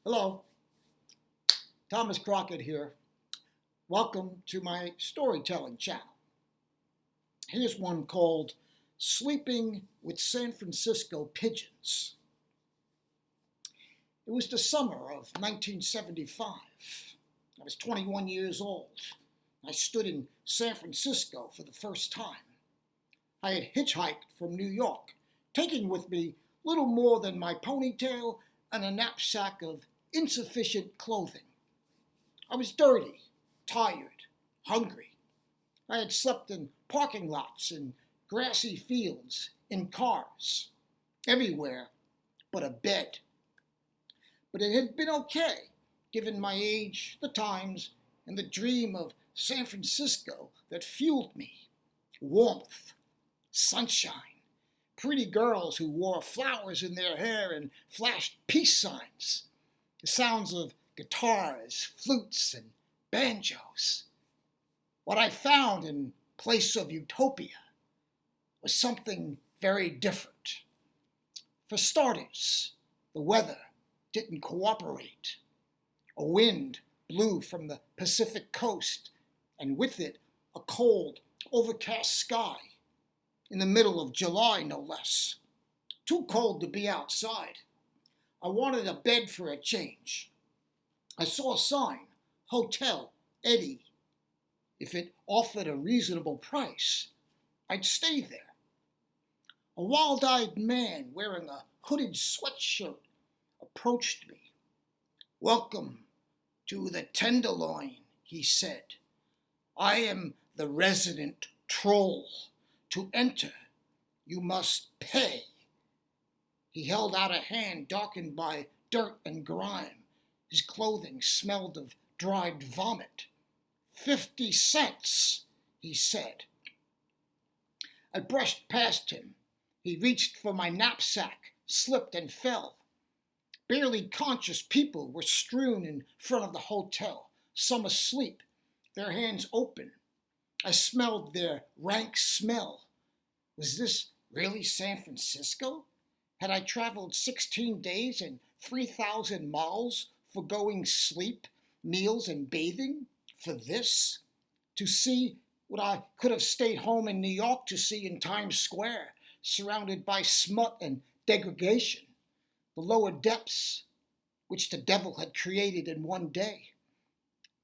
Hello, Thomas Crockett here. Welcome to my storytelling channel. Here's one called Sleeping with San Francisco Pigeons. It was the summer of 1975. I was 21 years old. I stood in San Francisco for the first time. I had hitchhiked from New York, taking with me little more than my ponytail and a knapsack of insufficient clothing. I was dirty, tired, hungry. I had slept in parking lots, in grassy fields, in cars, everywhere but a bed. But it had been okay, given my age, the times, and the dream of San Francisco that fueled me. Warmth, sunshine, pretty girls who wore flowers in their hair and flashed peace signs, the sounds of guitars, flutes, and banjos. What I found in place of utopia was something very different. For starters, the weather didn't cooperate. A wind blew from the Pacific coast, and with it a cold, overcast sky, in the middle of July no less. Too cold to be outside. I wanted a bed for a change. I saw a sign, Hotel Eddy. If it offered a reasonable price, I'd stay there. A wild-eyed man wearing a hooded sweatshirt approached me. "Welcome to the Tenderloin," he said. "I am the resident troll. To enter, you must pay." He held out a hand darkened by dirt and grime. His clothing smelled of dried vomit. 50 cents, he said. I brushed past him. He reached for my knapsack, slipped and fell. Barely conscious people were strewn in front of the hotel, some asleep, their hands open. I smelled their rank smell. Was this really San Francisco? Had I traveled 16 days and 3,000 miles foregoing sleep, meals, and bathing for this? To see what I could have stayed home in New York to see in Times Square, surrounded by smut and degradation, the lower depths which the devil had created in one day.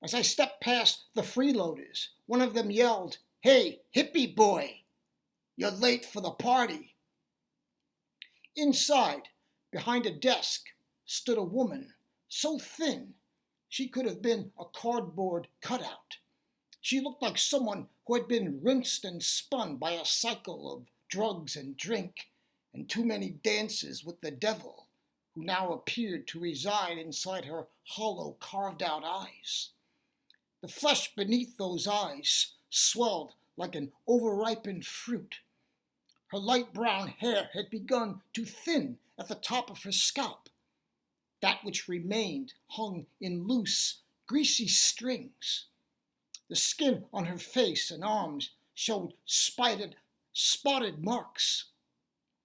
As I stepped past the freeloaders, one of them yelled, "Hey, hippie boy, you're late for the party." Inside, behind a desk, stood a woman, so thin she could have been a cardboard cutout. She looked like someone who had been rinsed and spun by a cycle of drugs and drink and too many dances with the devil, who now appeared to reside inside her hollow, carved-out eyes. The flesh beneath those eyes swelled like an overripened fruit. Her light brown hair had begun to thin at the top of her scalp. That which remained hung in loose, greasy strings. The skin on her face and arms showed spotted marks.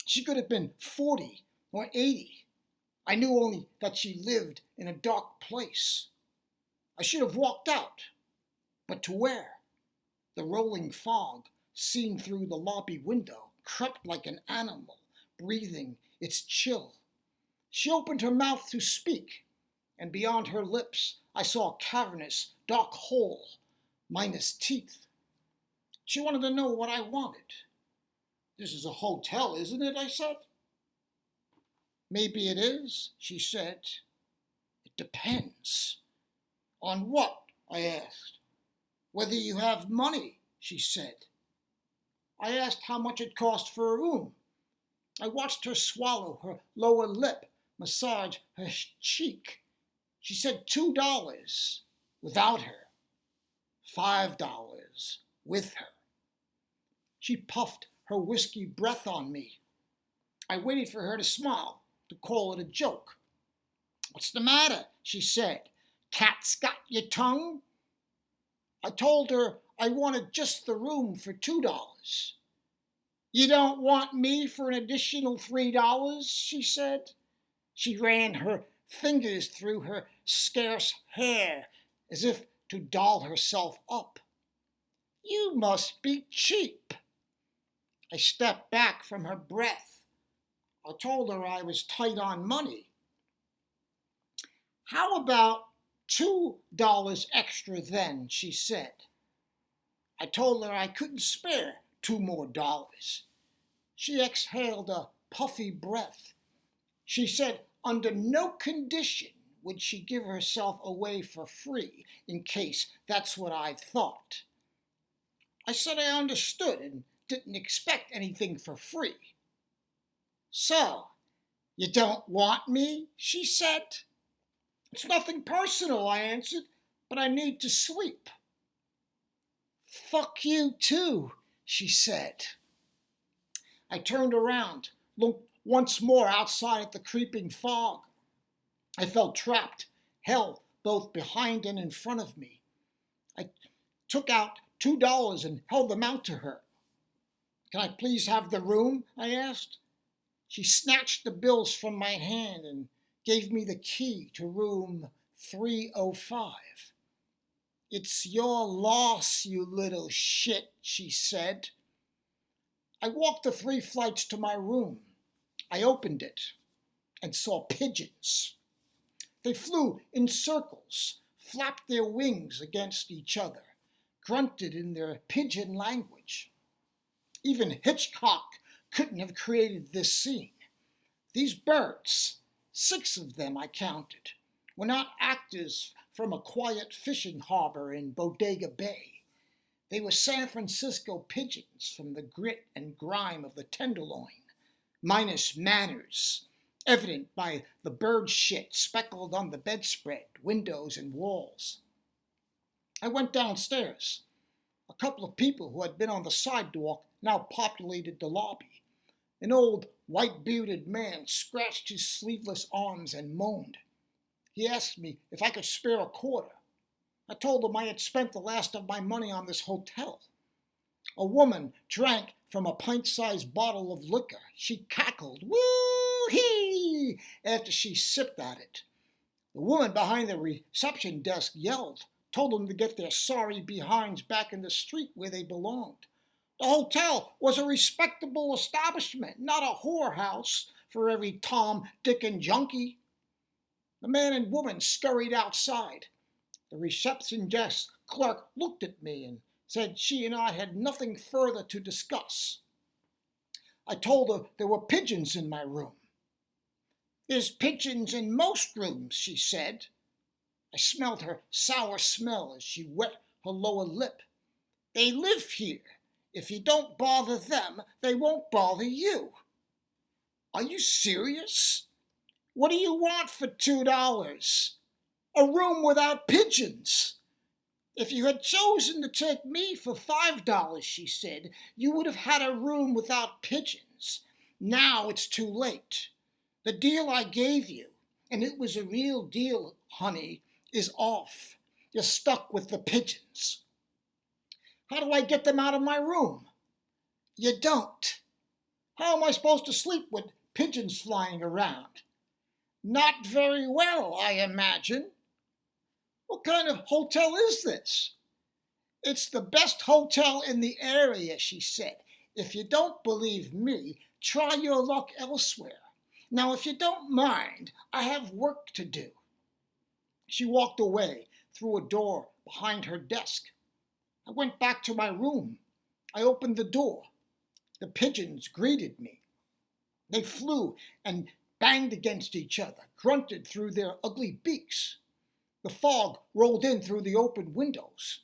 She could have been 40 or 80. I knew only that she lived in a dark place. I should have walked out, but to where? The rolling fog, seen through the lobby window, crept like an animal, breathing its chill. She opened her mouth to speak, and beyond her lips I saw a cavernous, dark hole, minus teeth. She wanted to know what I wanted. "This is a hotel, isn't it?" I said. "Maybe it is," she said. "It depends." "On what?" I asked. "Whether you have money," she said. I asked how much it cost for a room. I watched her swallow her lower lip, massage her cheek. She said $2 without her, $5 with her. She puffed her whiskey breath on me. I waited for her to smile, to call it a joke. "What's the matter?" she said. "Cat's got your tongue?" I told her I wanted just the room for $2. "You don't want me for an additional $3, she said. She ran her fingers through her scarce hair as if to doll herself up. "You must be cheap." I stepped back from her breath. I told her I was tight on money. "How about $2 extra then?" she said. I told her I couldn't spare $2 more. She exhaled a puffy breath. She said under no condition would she give herself away for free, in case that's what I thought. I said I understood and didn't expect anything for free. "So, you don't want me?" she said. "It's nothing personal," I answered, "but I need to sleep." "Fuck you too," she said. I turned around, looked once more outside at the creeping fog. I felt trapped, held both behind and in front of me. I took out $2 and held them out to her. "Can I please have the room?" I asked. She snatched the bills from my hand and gave me the key to room 305. "It's your loss, you little shit," she said. I walked the 3 flights to my room. I opened it and saw pigeons. They flew in circles, flapped their wings against each other, grunted in their pigeon language. Even Hitchcock couldn't have created this scene. These birds, 6 of them I counted, were not actors from a quiet fishing harbor in Bodega Bay. They were San Francisco pigeons from the grit and grime of the Tenderloin, minus manners, evident by the bird shit speckled on the bedspread, windows, and walls. I went downstairs. A couple of people who had been on the sidewalk now populated the lobby. An old, white-bearded man scratched his sleeveless arms and moaned. He asked me if I could spare a quarter. I told him I had spent the last of my money on this hotel. A woman drank from a pint-sized bottle of liquor. She cackled, "Woo-hee!" after she sipped at it. The woman behind the reception desk yelled, told them to get their sorry behinds back in the street where they belonged. The hotel was a respectable establishment, not a whorehouse for every Tom, Dick, and junkie. The man and woman scurried outside. The reception desk clerk looked at me and said she and I had nothing further to discuss. I told her there were pigeons in my room. "There's pigeons in most rooms," she said. I smelled her sour smell as she wet her lower lip. "They live here. If you don't bother them, they won't bother you." "Are you serious? What do you want for $2? A room without pigeons." "If you had chosen to take me for $5, she said, "you would have had a room without pigeons. Now it's too late. The deal I gave you, and it was a real deal, honey, is off. You're stuck with the pigeons." "How do I get them out of my room?" "You don't." "How am I supposed to sleep with pigeons flying around?" "Not very well, I imagine." "What kind of hotel is this?" "It's the best hotel in the area," she said. "If you don't believe me, try your luck elsewhere. Now, if you don't mind, I have work to do." She walked away through a door behind her desk. I went back to my room. I opened the door. The pigeons greeted me. They flew and banged against each other, grunted through their ugly beaks. The fog rolled in through the open windows.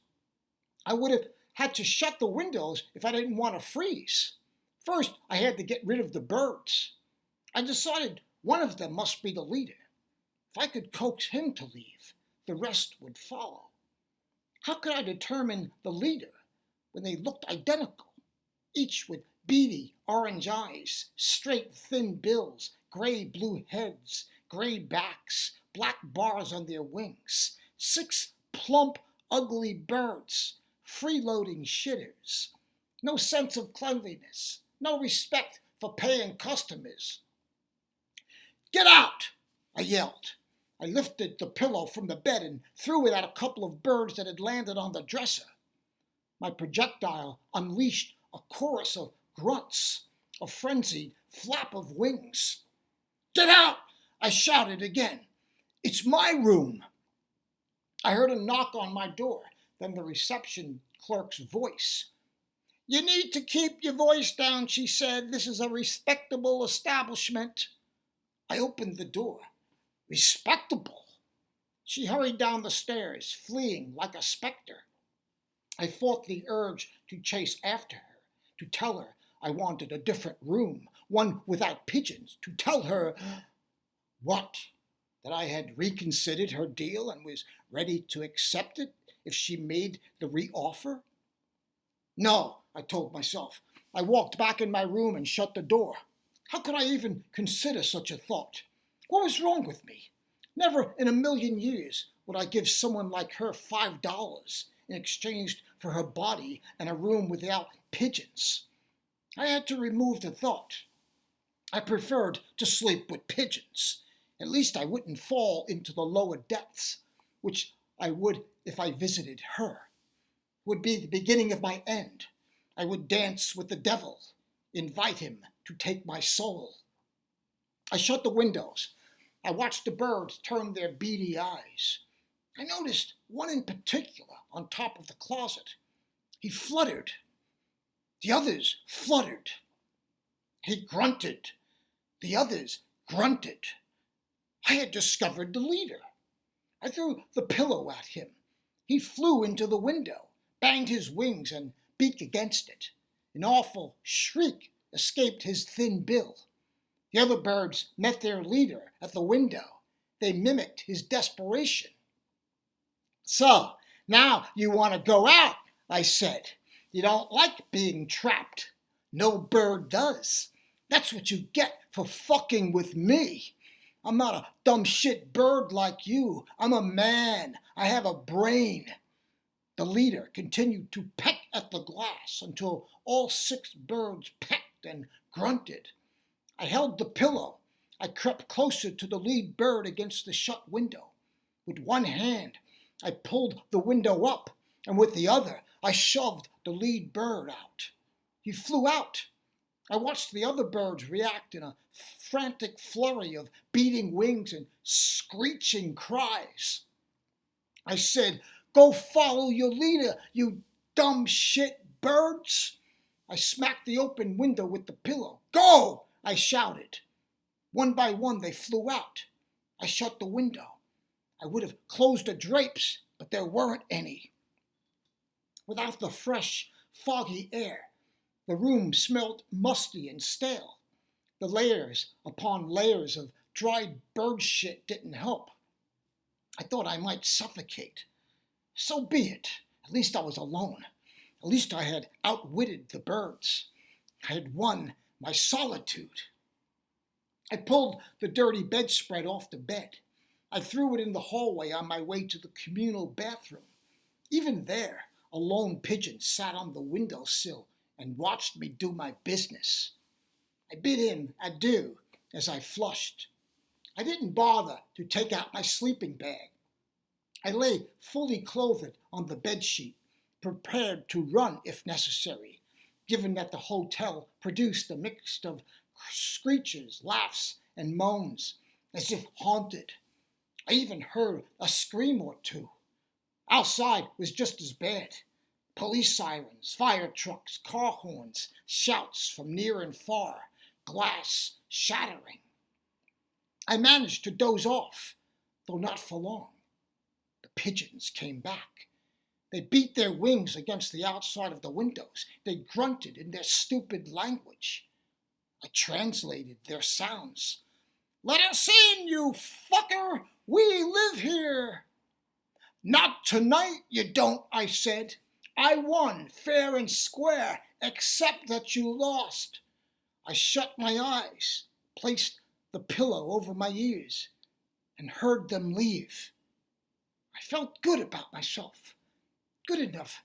I would have had to shut the windows if I didn't want to freeze. First, I had to get rid of the birds. I decided one of them must be the leader. If I could coax him to leave, the rest would follow. How could I determine the leader when they looked identical, each with beady orange eyes, straight thin bills, gray-blue heads, gray backs, black bars on their wings, 6 plump, ugly birds, freeloading shitters, no sense of cleanliness, no respect for paying customers. "Get out!" I yelled. I lifted the pillow from the bed and threw it at a couple of birds that had landed on the dresser. My projectile unleashed a chorus of grunts, a frenzied flap of wings. "Get out!" I shouted again. "It's my room." I heard a knock on my door, then the reception clerk's voice. "You need to keep your voice down," she said. "This is a respectable establishment." I opened the door. Respectable? She hurried down the stairs, fleeing like a specter. I fought the urge to chase after her, to tell her I wanted a different room, one without pigeons, to tell her, what, that I had reconsidered her deal and was ready to accept it if she made the re-offer? No, I told myself. I walked back in my room and shut the door. How could I even consider such a thought? What was wrong with me? Never in a million years would I give someone like her $5 in exchange for her body and a room without pigeons. I had to remove the thought. I preferred to sleep with pigeons. At least I wouldn't fall into the lower depths, which I would if I visited her. It would be the beginning of my end. I would dance with the devil, invite him to take my soul. I shut the windows. I watched the birds turn their beady eyes. I noticed one in particular on top of the closet. He fluttered. The others fluttered. He grunted. The others grunted. I had discovered the leader. I threw the pillow at him. He flew into the window, banged his wings and beak against it. An awful shriek escaped his thin bill. The other birds met their leader at the window. They mimicked his desperation. "So, now you want to go out," I said. "You don't like being trapped. No bird does. That's what you get for fucking with me. I'm not a dumb shit bird like you. I'm a man. I have a brain." The leader continued to peck at the glass until all 6 birds pecked and grunted. I held the pillow. I crept closer to the lead bird against the shut window. With one hand, I pulled the window up, and with the other, I shoved the lead bird out. He flew out. I watched the other birds react in a frantic flurry of beating wings and screeching cries. I said, "Go follow your leader, you dumb shit birds." I smacked the open window with the pillow. "Go!" I shouted. One by one, they flew out. I shut the window. I would have closed the drapes, but there weren't any. Without the fresh, foggy air, the room smelled musty and stale. The layers upon layers of dried bird shit didn't help. I thought I might suffocate. So be it. At least I was alone. At least I had outwitted the birds. I had won my solitude. I pulled the dirty bedspread off the bed. I threw it in the hallway on my way to the communal bathroom. Even there, a lone pigeon sat on the windowsill and watched me do my business. I bid him adieu as I flushed. I didn't bother to take out my sleeping bag. I lay fully clothed on the bedsheet, prepared to run if necessary, given that the hotel produced a mix of screeches, laughs, and moans, as if haunted. I even heard a scream or two. Outside was just as bad. Police sirens, fire trucks, car horns, shouts from near and far, glass shattering. I managed to doze off, though not for long. The pigeons came back. They beat their wings against the outside of the windows. They grunted in their stupid language. I translated their sounds. "Let us in, you fucker! We live here!" "Not tonight, you don't," I said. "I won, fair and square, except that you lost." I shut my eyes, placed the pillow over my ears, and heard them leave. I felt good about myself, good enough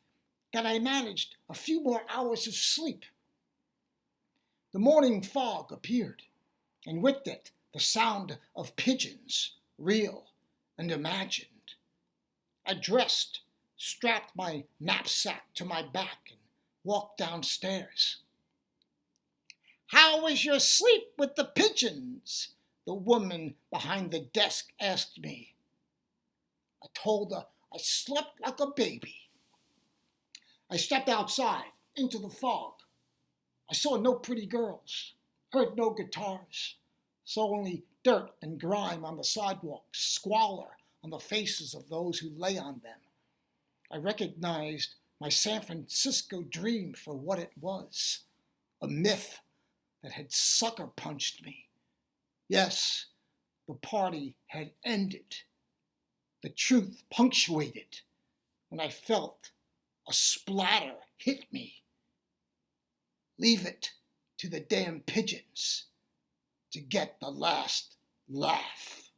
that I managed a few more hours of sleep. The morning fog appeared, and with it the sound of pigeons, real, and imagined. I dressed, strapped my knapsack to my back, and walked downstairs. "How was your sleep with the pigeons?" the woman behind the desk asked me. I told her I slept like a baby. I stepped outside into the fog. I saw no pretty girls, heard no guitars, saw only dirt and grime on the sidewalks, squalor on the faces of those who lay on them. I recognized my San Francisco dream for what it was, a myth that had sucker punched me. Yes, the party had ended. The truth punctuated when I felt a splatter hit me. Leave it to the damn pigeons to get the last laugh.